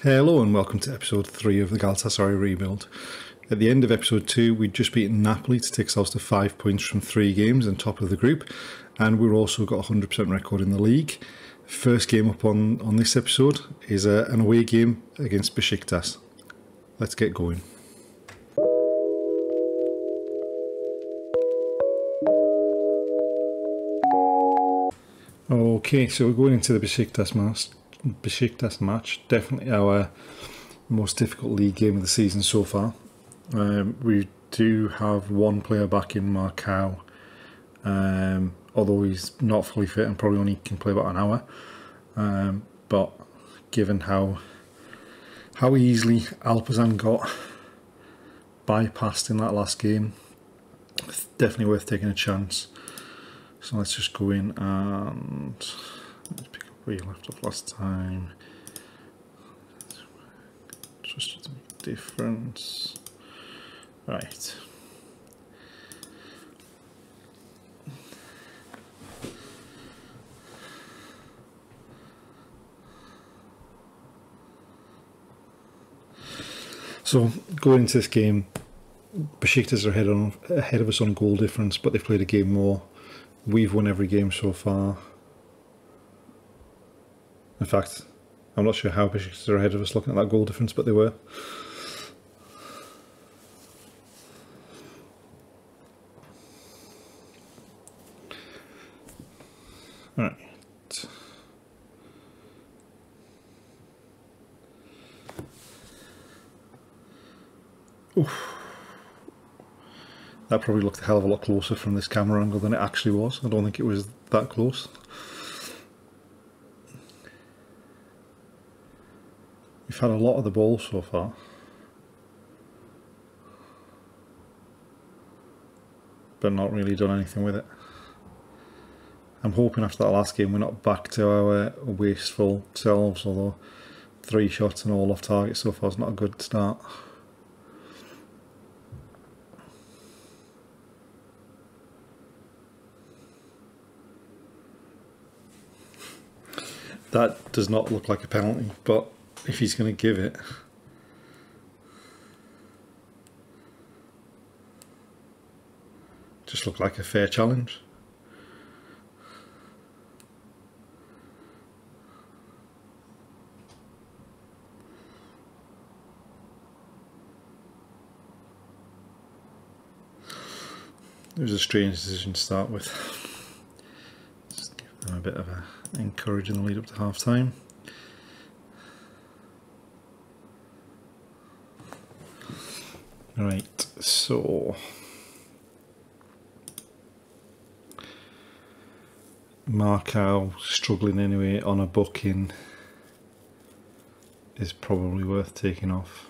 Hello and welcome to episode 3 of the Galatasaray rebuild. At the end of episode 2, we'd just beaten Napoli to take ourselves to 5 points from 3 games and top of the group, and we've also got a 100% record in the league. First game up on this episode is an away game against Besiktas. Let's get going. Okay, so we're going into the Besiktas match. Definitely our most difficult league game of the season so far. We do have one player back in Marcao, although he's not fully fit and probably only can play about an hour. But given how easily Alpazan got bypassed in that last game, it's definitely worth taking a chance. So let's just go in and let's pick up where you left off last time. Just to make a difference. Right. So going into this game, Besiktas are ahead of us on goal difference, but they've played a game more. We've won every game so far. In fact, I'm not sure how Besiktas are ahead of us looking at that goal difference, but they were. Right. Oof. That probably looked a hell of a lot closer from this camera angle than it actually was. I don't think it was that close. We've had a lot of the ball so far. But not really done anything with it. I'm hoping after that last game we're not back to our wasteful selves, although 3 shots and all off target so far is not a good start. That does not look like a penalty, but if he's going to give it, just look like a fair challenge. It was a strange decision to start with. Just give them a bit of a encouraging the lead up to half time. Right, so Marcao struggling anyway on a booking is probably worth taking off.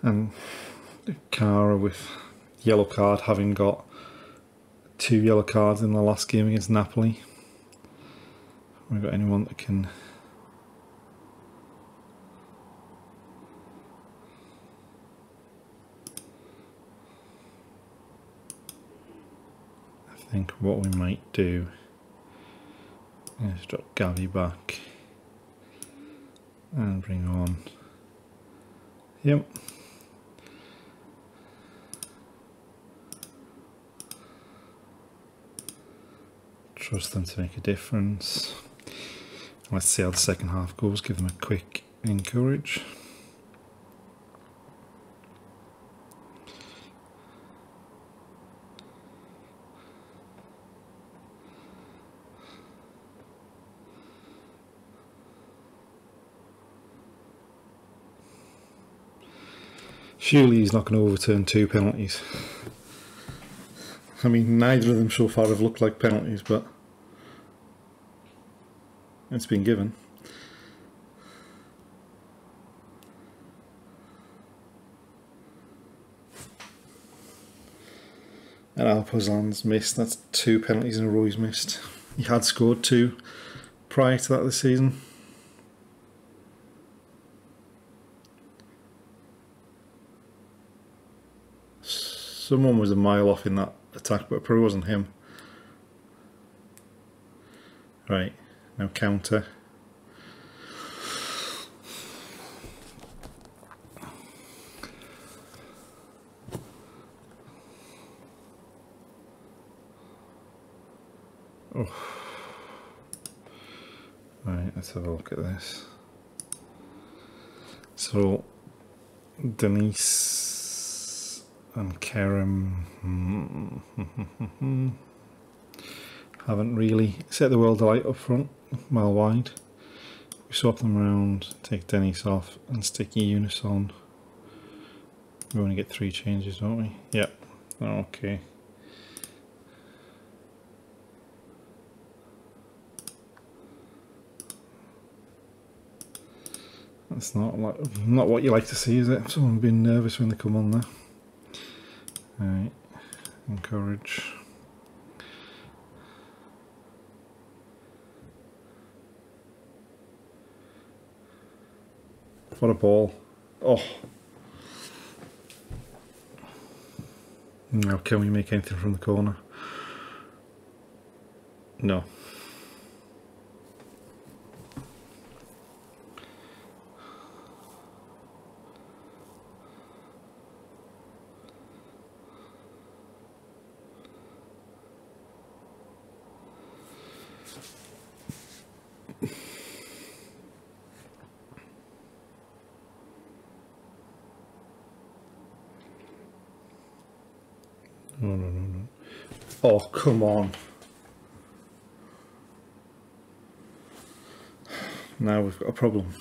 And Kara with yellow card, having got 2 yellow cards in the last game against Napoli. We've got anyone that can I think what we might do is drop Gavi back and bring on trust them to make a difference. Let's see how the second half goes, give them a quick encourage. Surely he's not going to overturn 2 penalties. I mean, neither of them so far have looked like penalties, but it's been given. And Alpazan's missed. That's 2 penalties in a row he's missed. He had scored 2 prior to that this season. Someone was a mile off in that attack, but it probably wasn't him. Right, now counter. Oh. Right, let's have a look at this. So Denise and Kerem haven't really set the world alight up front, mile wide. We swap them around, take Denise off and stick Eunice on. We only get 3 changes, don't we? Yep. Okay. That's not what you like to see, is it? Someone being nervous when they come on there. Alright, encourage. What a ball. Oh. Now can we make anything from the corner? No. No. Oh, come on. Now we've got a problem.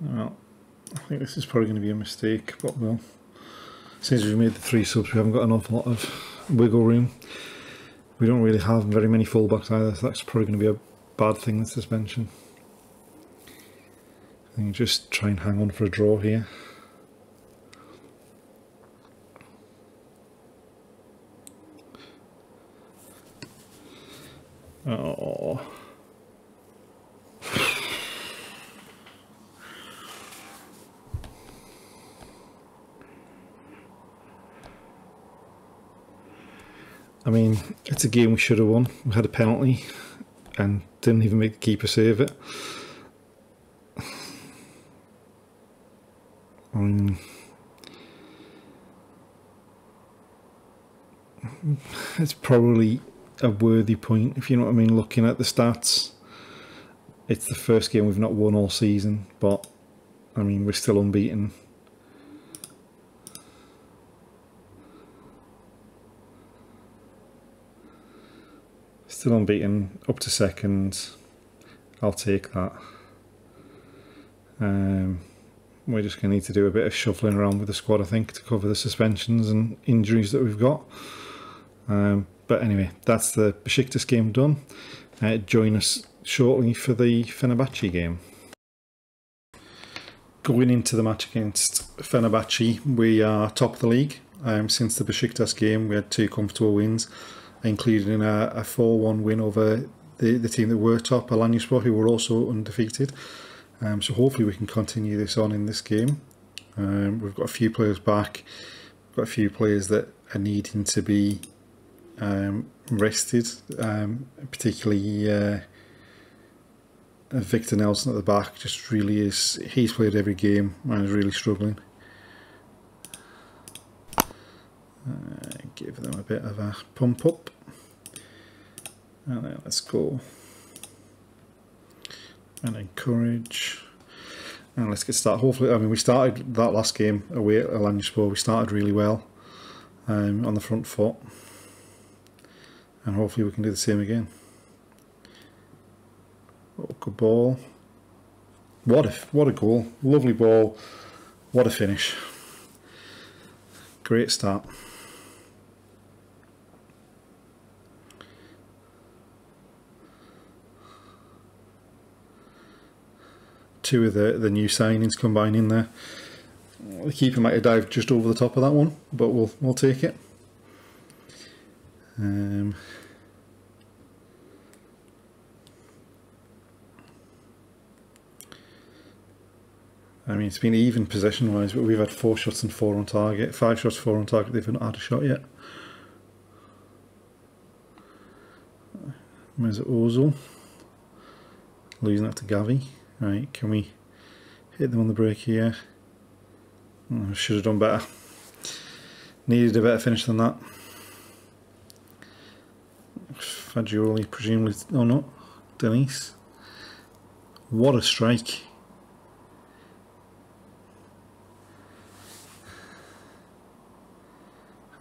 Well, I think this is probably going to be a mistake, but well, since we've made the 3 subs, we haven't got an awful lot of wiggle room. We don't really have very many fullbacks either, so that's probably going to be a bad thing, the suspension. I think just try and hang on for a draw here. Oh. I mean, it's a game we should have won. We had a penalty and didn't even make the keeper save it. I mean, it's probably a worthy point, if you know what I mean, looking at the stats. It's the first game we've not won all season, but I mean, we're still unbeaten. Still unbeaten, up to second. I'll take that. We're just going to need to do a bit of shuffling around with the squad, I think, to cover the suspensions and injuries that we've got. But anyway, that's the Besiktas game done. Join us shortly for the Fenerbahce game. Going into the match against Fenerbahce, we are top of the league. Since the Besiktas game, we had 2 comfortable wins, including a 4-1 win over the team that were top, Alanyaspor, who were also undefeated. So hopefully we can continue this on in this game. We've got a few players back. We've got a few players that are needing to be rested, particularly Victor Nelson at the back. Just really is, he's played every game and is really struggling. Give them a bit of a pump up, and then let's go and encourage, and let's get started. Hopefully, I mean, we started that last game away at Alanyaspor. We started really well on the front foot, and hopefully we can do the same again. ball. What a goal. Lovely ball. What a finish. Great start. Two of the new signings combining there. The keeper might have dived just over the top of that one, but we'll take it. I mean, it's been even possession wise, but we've had 4 shots and 4 on target. 5 shots, 4 on target. They've not had a shot yet. Where's Ozil? Losing that to Gavi. Right, can we hit them on the break here? Oh, should have done better. Needed a better finish than that. Fagioli, presumably. Oh no, Denise. What a strike.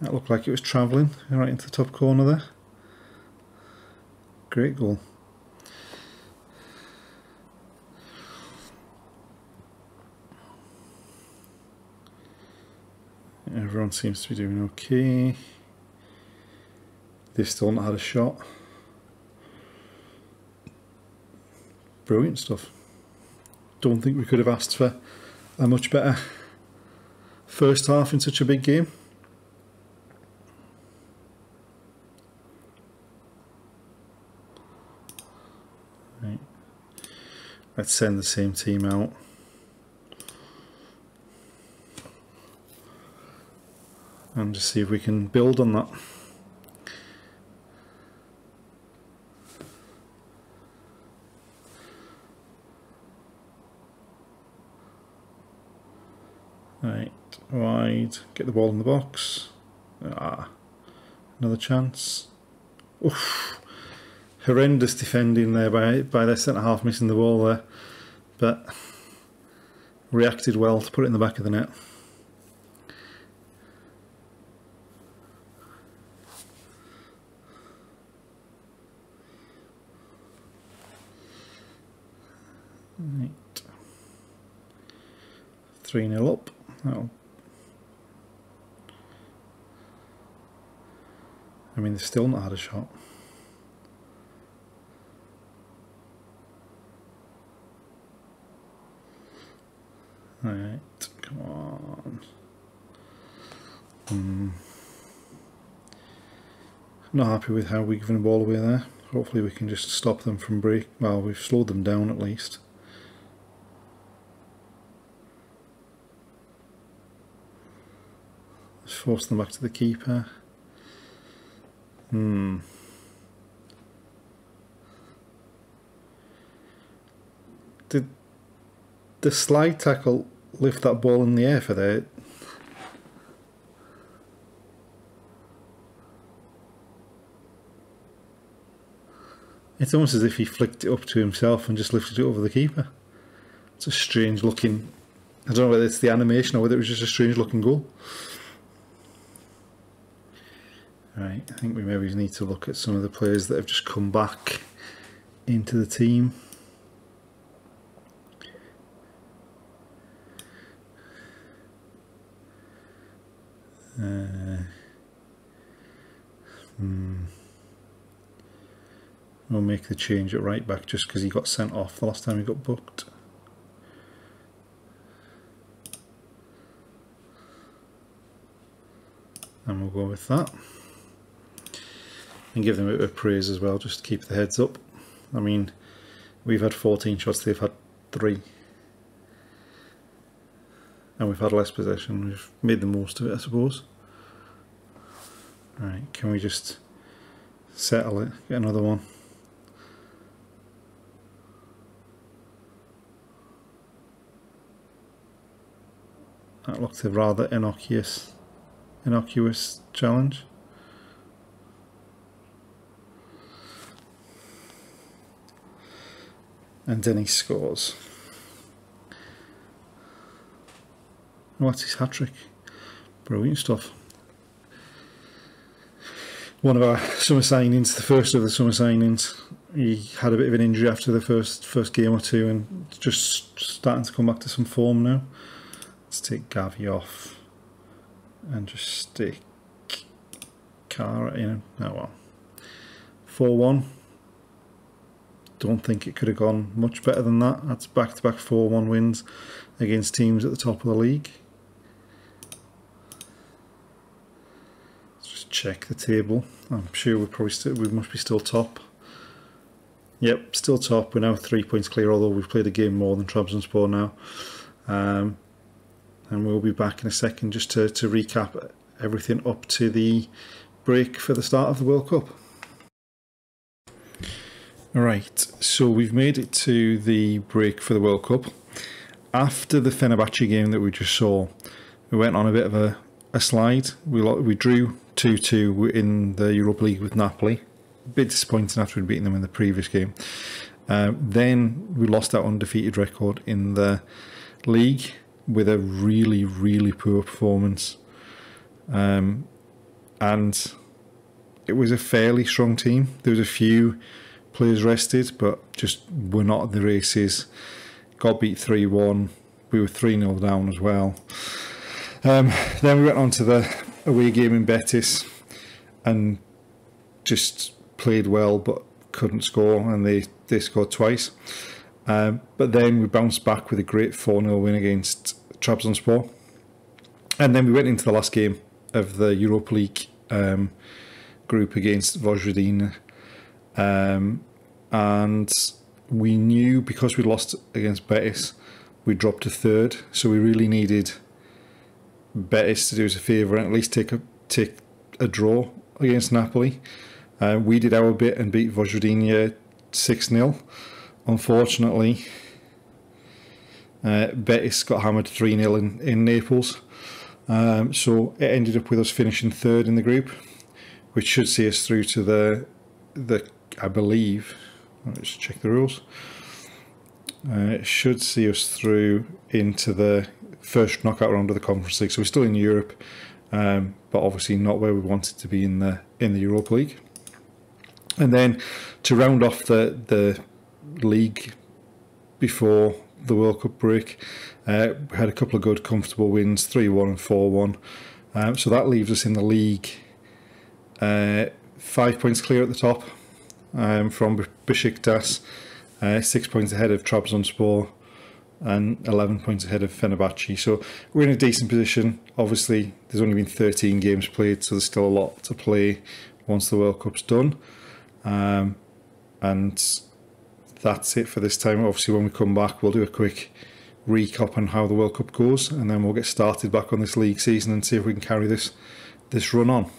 That looked like it was travelling right into the top corner there. Great goal. Everyone seems to be doing okay. They've still not had a shot. Brilliant stuff. Don't think we could have asked for a much better first half in such a big game. Right. Let's send the same team out. And just see if we can build on that. Right, wide, get the ball in the box. Another chance. Oof. Horrendous defending there by their centre half, missing the ball there, but reacted well to put it in the back of the net. Right. 3-0 up. I mean, they've still not had a shot. Right, come on. Not happy with how we're giving the ball away there. Hopefully we can just stop them from break. Well, we've slowed them down at least. Let's force them back to the keeper. Did the slide tackle lift that ball in the air for there? It's almost as if he flicked it up to himself and just lifted it over the keeper. It's a strange looking, I don't know whether it's the animation or whether it was just a strange looking goal. Right, I think we maybe need to look at some of the players that have just come back into the team. We'll make the change at right back just because he got sent off the last time he got booked. And we'll go with that. And give them a bit of praise as well, just to keep the heads up. I mean, we've had 14 shots, they've had 3. And we've had less possession, we've made the most of it, I suppose. Right, can we just settle it, get another one? That looked a rather innocuous challenge. And then he scores. What's his hat-trick? Brilliant stuff. One of our summer signings, the first of the summer signings. he had a bit of an injury after the first game or two, and just starting to come back to some form now. Let's take Gavi off and just stick Cara in. Oh well. 4-1. Don't think it could have gone much better than that. That's back-to-back 4-1 wins against teams at the top of the league. Let's just check the table. I'm sure we must be still top. Yep, still top. We're now 3 points clear, although we've played a game more than Trabzonspor now. And we'll be back in a second just to recap everything up to the break for the start of the World Cup. Alright, so we've made it to the break for the World Cup. After the Fenerbahce game that we just saw, we went on a bit of a slide. We drew 2-2 in the Europa League with Napoli. A bit disappointing after we'd beaten them in the previous game. Then we lost our undefeated record in the league with a really, really poor performance. And it was a fairly strong team. There was a few players rested, but just were not at the races. Got beat 3-1. We were 3-0 down as well. Then we went on to the away game in Betis and just played well but couldn't score, and they scored twice. But then we bounced back with a great 4-0 win against Trabzonspor. And then we went into the last game of the Europa League group against Vojvodina. And we knew, because we lost against Betis, we dropped to third, so we really needed Betis to do us a favour and at least take a draw against Napoli. We did our bit and beat Vojvodina 6-0. Unfortunately, Betis got hammered 3-0 in Naples, so it ended up with us finishing third in the group, which should see us through to the I believe, let's check the rules. It should see us through into the first knockout round of the Conference League. So we're still in Europe, but obviously not where we wanted to be in the Europa League. And then to round off the league before the World Cup break, we had a couple of good, comfortable wins, 3-1 and 4-1. So that leaves us in the league 5 points clear at the top from Besiktas, 6 points ahead of Trabzonspor, and 11 points ahead of Fenerbahce. So we're in a decent position. Obviously, there's only been 13 games played, so there's still a lot to play once the World Cup's done. And that's it for this time. Obviously, when we come back, we'll do a quick recap on how the World Cup goes, and then we'll get started back on this league season and see if we can carry this run on.